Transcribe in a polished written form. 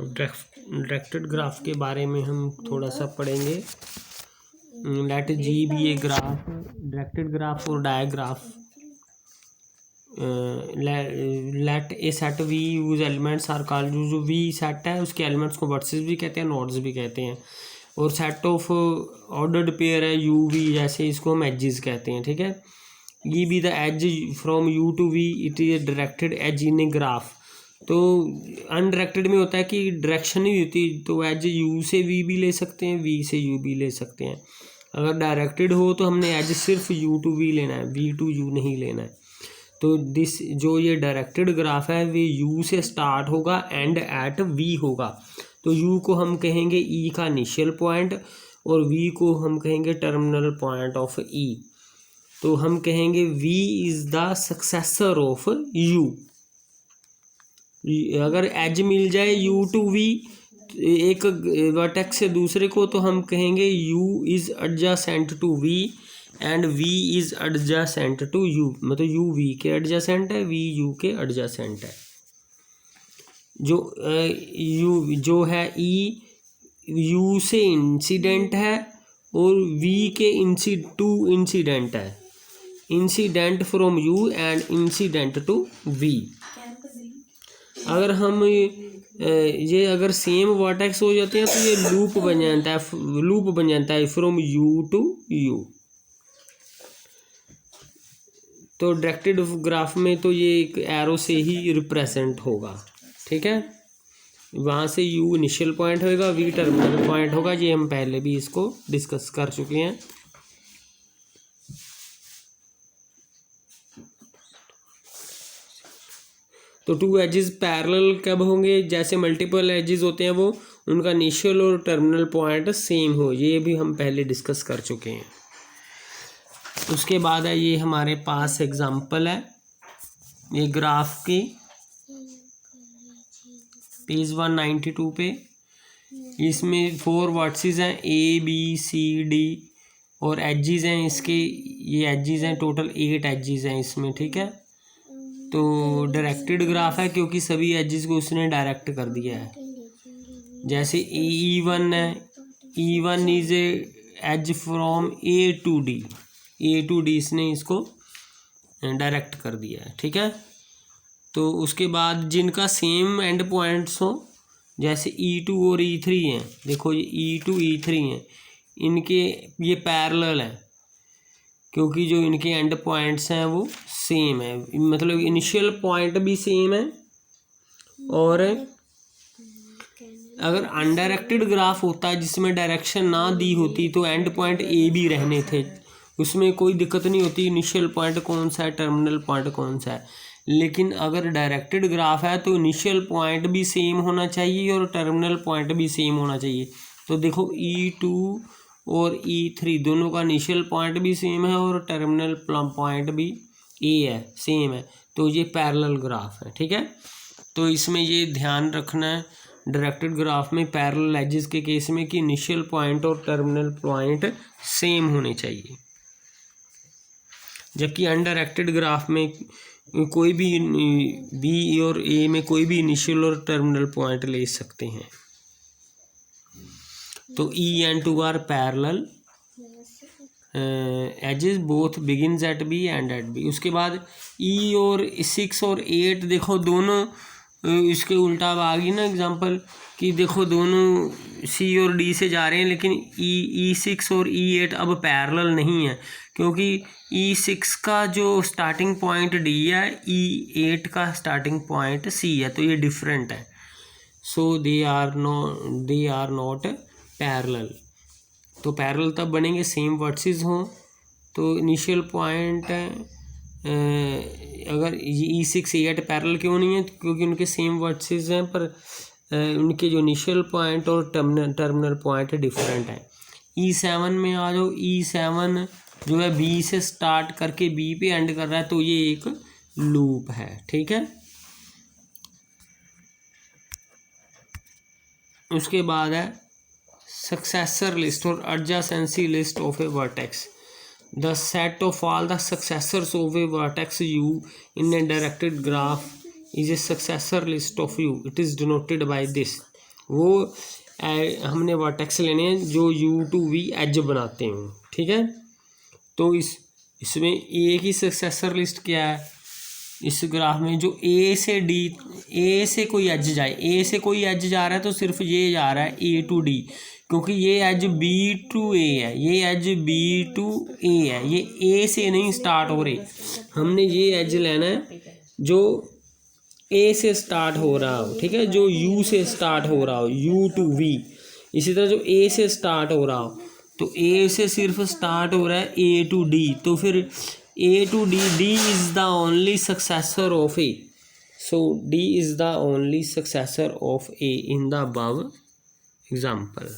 Directed graph के बारे में हम थोड़ा सा पढ़ेंगे। Let G be a graph, directed graph और digraph. Let a set V whose elements are called, जो वी सेट है उसके एलिमेंट्स को वर्सेस भी कहते हैं, नोड्स भी कहते हैं। और सेट ऑफ ऑर्डर्ड पेयर है यू वी, जैसे इसको हम एजेस कहते हैं, ठीक है। ये be the edge from U to V, it is directed edge in a graph. तो अनडायरेक्टेड में होता है कि डायरेक्शन नहीं होती, तो एज यू से वी भी ले सकते हैं, वी से यू भी ले सकते हैं। अगर डायरेक्टेड हो तो हमने एज सिर्फ यू टू वी लेना है, वी टू यू नहीं लेना है। तो दिस जो ये डायरेक्टेड ग्राफ है वे यू से स्टार्ट होगा एंड एट वी होगा। तो यू को हम कहेंगे ई का इनिशियल पॉइंट और वी को हम कहेंगे टर्मिनल पॉइंट ऑफ ई। तो हम कहेंगे V is the successor of U. अगर एज मिल जाए यू टू वी एक वर्टेक्स से दूसरे को, तो हम कहेंगे U is adjacent to V and V is adjacent to U. मतलब यू वी के एडजेसेंट है, वी यू के एडजेसेंट है। जो यू जो है ई यू से इंसिडेंट है और वी के टू इंसिडेंट है, incident from U and incident to V. अगर हम ये अगर सेम वर्टेक्स हो जाते हैं तो ये लूप बन जाता है फ्रॉम यू टू यू। तो डायरेक्टेड ग्राफ में तो ये एक एरो से ही रिप्रेजेंट होगा, ठीक है। वहाँ से यू इनिशियल पॉइंट होगा, वी टर्मिनल पॉइंट होगा। ये हम पहले भी इसको डिस्कस कर चुके हैं। तो टू एजेस पैरेलल कब होंगे, जैसे मल्टीपल एजेस होते हैं वो उनका इनिशियल और टर्मिनल पॉइंट सेम हो, ये भी हम पहले डिस्कस कर चुके हैं। उसके बाद है ये हमारे पास एग्जांपल है ये ग्राफ की, पेज 192 पे। इसमें 4 वर्टिसेस हैं ए बी सी डी और एजेस हैं इसके, ये एजेस हैं टोटल 8 एजेस हैं इसमें, ठीक है। तो डायरेक्टेड ग्राफ है क्योंकि सभी एजेस को उसने डायरेक्ट कर दिया है। जैसे E1 है, E1 is edge from A to D, इसने इसको डायरेक्ट कर दिया है, ठीक है। तो उसके बाद जिनका सेम एंड पॉइंट्स हो, जैसे E2 और E3 हैं, देखो ये E2 E3 हैं, इनके ये पैरेलल है क्योंकि जो इनके एंड पॉइंट्स हैं वो सेम है, मतलब इनिशियल पॉइंट भी सेम है। और अगर अनडायरेक्टेड ग्राफ होता जिसमें डायरेक्शन ना दी होती तो एंड पॉइंट ए भी रहने थे, उसमें कोई दिक्कत नहीं होती इनिशियल पॉइंट कौन सा है, टर्मिनल पॉइंट कौन सा है। लेकिन अगर डायरेक्टेड ग्राफ है तो इनिशियल पॉइंट भी सेम होना चाहिए और टर्मिनल पॉइंट भी सेम होना चाहिए। तो देखो E2 और E3 दोनों का इनिशियल पॉइंट भी सेम है और टर्मिनल पॉइंट भी ए है, सेम है। तो ये पैरेलल ग्राफ है, ठीक है। तो इसमें ये ध्यान रखना है डायरेक्टेड ग्राफ में पैरेलल एजेस के केस में कि इनिशियल पॉइंट और टर्मिनल पॉइंट सेम होने चाहिए। जबकि अनडायरेक्टेड ग्राफ में कोई भी बी और ए में कोई भी इनिशियल और टर्मिनल पॉइंट ले सकते हैं। तो E and 2 are parallel edges both begins at B and at B. उसके बाद E और 6 और 8 देखो दोनों इसके उल्टा आ गई ना एग्जांपल कि देखो दोनों C और D से जा रहे हैं, लेकिन E6 और E8 अब पैरेलल नहीं है क्योंकि E6 का जो स्टार्टिंग पॉइंट D है, E8 का स्टार्टिंग पॉइंट C है, तो ये डिफरेंट है। सो दे आर नॉट पैरेलल। तो पैरेलल तब बनेंगे सेम वर्टिसेस हों। तो इनिशियल पॉइंट अगर E6 E8 पैरेलल क्यों नहीं है, क्योंकि उनके सेम वर्टिसेस हैं पर उनके जो इनिशियल पॉइंट और टर्मिनल पॉइंट डिफरेंट है। E7 में आ जाओ, E7 जो है B से स्टार्ट करके B पे एंड कर रहा है, तो ये एक लूप है, ठीक है। उसके बाद है सक्सेसर लिस्ट और adjacency list of A vertex. The set of all the successors of A vertex U in a directed graph is a successor list of U. It is denoted by this. वो हमने vertex लेने हैं जो you to we as बनाते हैं, ठीक है। तो इसमें ए की सक्सेसर लिस्ट क्या है इस ग्राफ में, जो ए से डी, ए से कोई एज जाए, ए से कोई एज जा रहा है तो सिर्फ ये जा रहा है ए टू डी, क्योंकि ये एज बी टू ए है, ये एज बी टू ए है, ये ए से नहीं स्टार्ट हो रही। हमने ये एज लेना है जो ए से स्टार्ट हो रहा हो, ठीक है, जो यू से स्टार्ट हो रहा हो, यू टू वी। इसी तरह जो ए से स्टार्ट हो रहा हो, तो ए से सिर्फ स्टार्ट हो रहा है ए टू डी, तो फिर A to D, D is the only successor of A, so D is the only successor of A in the above example.